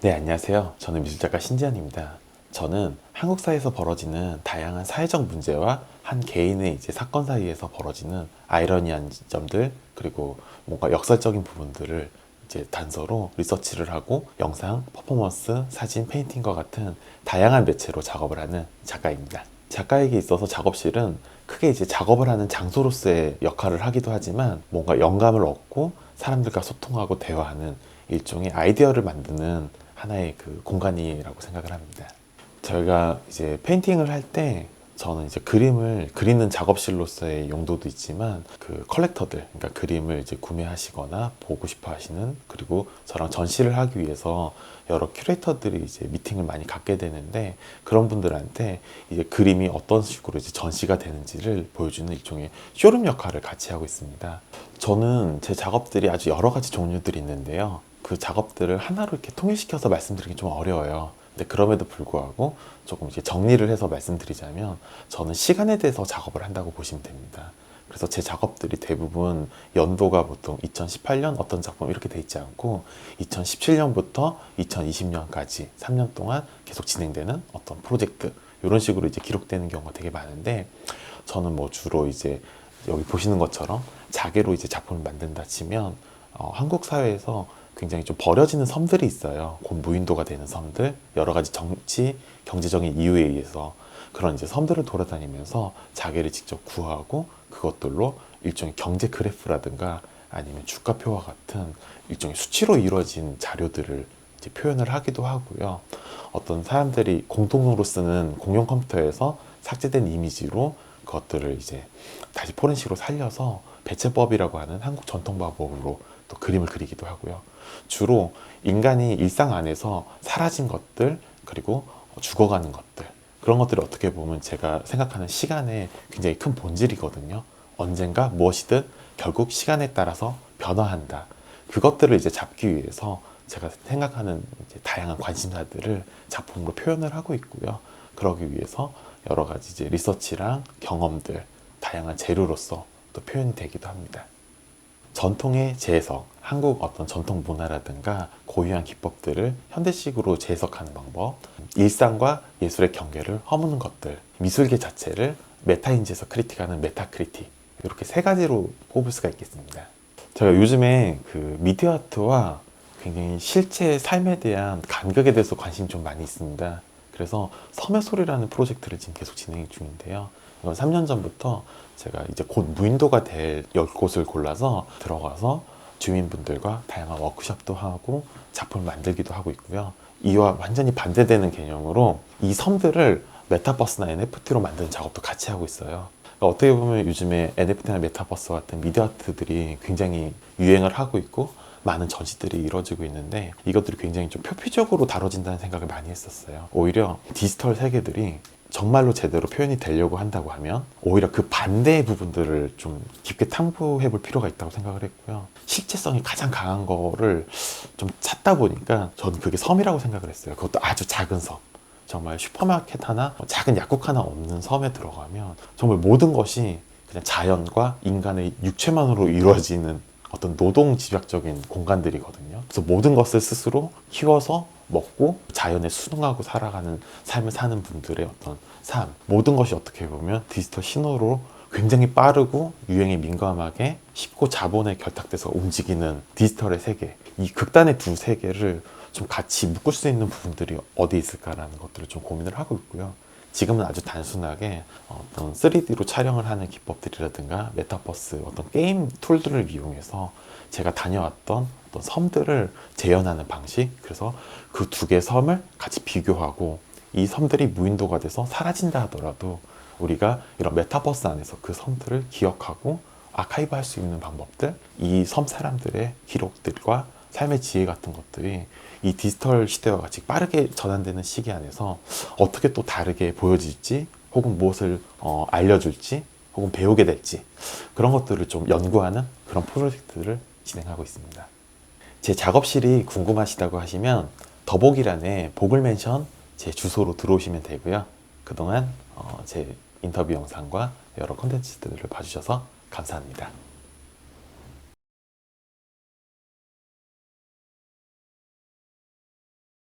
네, 안녕하세요. 저는 미술작가 신지현입니다. 저는 한국 사회에서 벌어지는 다양한 사회적 문제와 한 개인의 사건 사이에서 벌어지는 아이러니한 점들, 그리고 뭔가 역설적인 부분들을 단서로 리서치를 하고 영상, 퍼포먼스, 사진, 페인팅과 같은 다양한 매체로 작업을 하는 작가입니다. 작가에게 있어서 작업실은 크게 작업을 하는 장소로서의 역할을 하기도 하지만 뭔가 영감을 얻고 사람들과 소통하고 대화하는 일종의 아이디어를 만드는 하나의 그 공간이라고 생각을 합니다. 저희가 페인팅을 할 때 저는 그림을 그리는 작업실로서의 용도도 있지만 그 컬렉터들, 그러니까 그림을 구매하시거나 보고 싶어 하시는, 그리고 저랑 전시를 하기 위해서 여러 큐레이터들이 미팅을 많이 갖게 되는데, 그런 분들한테 그림이 어떤 식으로 전시가 되는지를 보여주는 일종의 쇼룸 역할을 같이 하고 있습니다. 저는 제 작업들이 아주 여러 가지 종류들이 있는데요. 그 작업들을 하나로 이렇게 통일시켜서 말씀드리기 좀 어려워요. 근데 그럼에도 불구하고 조금 정리를 해서 말씀드리자면, 저는 시간에 대해서 작업을 한다고 보시면 됩니다. 그래서 제 작업들이 대부분 연도가 보통 2018년 어떤 작품 이렇게 돼 있지 않고 2017년부터 2020년까지 3년 동안 계속 진행되는 어떤 프로젝트, 이런 식으로 기록되는 경우가 되게 많은데, 저는 뭐 주로 여기 보시는 것처럼 자개로 작품을 만든다 치면 한국 사회에서 굉장히 좀 버려지는 섬들이 있어요. 곧 무인도가 되는 섬들, 여러 가지 정치, 경제적인 이유에 의해서 그런 섬들을 돌아다니면서 자개를 직접 구하고 그것들로 일종의 경제 그래프라든가 아니면 주가표와 같은 일종의 수치로 이루어진 자료들을 표현을 하기도 하고요. 어떤 사람들이 공동으로 쓰는 공용 컴퓨터에서 삭제된 이미지로 그것들을 다시 포렌식으로 살려서 배채법이라고 하는 한국 전통마법으로 또 그림을 그리기도 하고요. 주로 인간이 일상 안에서 사라진 것들, 그리고 죽어가는 것들, 그런 것들이 어떻게 보면 제가 생각하는 시간의 굉장히 큰 본질이거든요. 언젠가 무엇이든 결국 시간에 따라서 변화한다. 그것들을 잡기 위해서 제가 생각하는 다양한 관심사들을 작품으로 표현을 하고 있고요. 그러기 위해서 여러 가지 리서치랑 경험들, 다양한 재료로서 또 표현이 되기도 합니다. 전통의 재해석, 한국 어떤 전통 문화라든가 고유한 기법들을 현대식으로 재해석하는 방법, 일상과 예술의 경계를 허무는 것들, 미술계 자체를 메타인지에서 크리틱하는 메타크리틱, 이렇게 세 가지로 꼽을 수가 있겠습니다. 제가 요즘에 그 미디어 아트와 굉장히 실제 삶에 대한 간극에 대해서 관심이 좀 많이 있습니다. 그래서 섬의 소리라는 프로젝트를 지금 계속 진행 중인데요. 이건 3년 전부터 제가 곧 무인도가 될 10곳을 골라서 들어가서 주민분들과 다양한 워크숍도 하고 작품을 만들기도 하고 있고요. 이와 완전히 반대되는 개념으로 이 섬들을 메타버스나 NFT로 만드는 작업도 같이 하고 있어요. 그러니까 어떻게 보면 요즘에 NFT나 메타버스 같은 미디어 아트들이 굉장히 유행을 하고 있고 많은 전시들이 이루어지고 있는데, 이것들이 굉장히 좀 표피적으로 다뤄진다는 생각을 많이 했었어요. 오히려 디지털 세계들이 정말로 제대로 표현이 되려고 한다고 하면 오히려 그 반대의 부분들을 좀 깊게 탐구해 볼 필요가 있다고 생각을 했고요. 실제성이 가장 강한 거를 좀 찾다 보니까 저는 그게 섬이라고 생각을 했어요. 그것도 아주 작은 섬. 정말 슈퍼마켓 하나, 작은 약국 하나 없는 섬에 들어가면 정말 모든 것이 그냥 자연과 인간의 육체만으로 이루어지는 어떤 노동 집약적인 공간들이거든요. 그래서 모든 것을 스스로 키워서 먹고 자연에 순응하고 살아가는 삶을 사는 분들의 어떤 삶, 모든 것이 어떻게 보면 디지털 신호로 굉장히 빠르고 유행에 민감하게 쉽고 자본에 결탁돼서 움직이는 디지털의 세계, 이 극단의 두 세계를 좀 같이 묶을 수 있는 부분들이 어디 있을까라는 것들을 좀 고민을 하고 있고요. 지금은 아주 단순하게 어떤 3D로 촬영을 하는 기법들이라든가 메타버스 어떤 게임 툴들을 이용해서 제가 다녀왔던 어떤 섬들을 재현하는 방식, 그래서 그 두 개의 섬을 같이 비교하고 이 섬들이 무인도가 돼서 사라진다 하더라도 우리가 이런 메타버스 안에서 그 섬들을 기억하고 아카이브 할 수 있는 방법들, 이 섬 사람들의 기록들과 삶의 지혜 같은 것들이 이 디지털 시대와 같이 빠르게 전환되는 시기 안에서 어떻게 또 다르게 보여질지, 혹은 무엇을 알려줄지, 혹은 배우게 될지, 그런 것들을 좀 연구하는 그런 프로젝트를 진행하고 있습니다. 제 작업실이 궁금하시다고 하시면 더보기란에 보글맨션 제 주소로 들어오시면 되고요. 그동안 제 인터뷰 영상과 여러 콘텐츠들을 봐주셔서 감사합니다.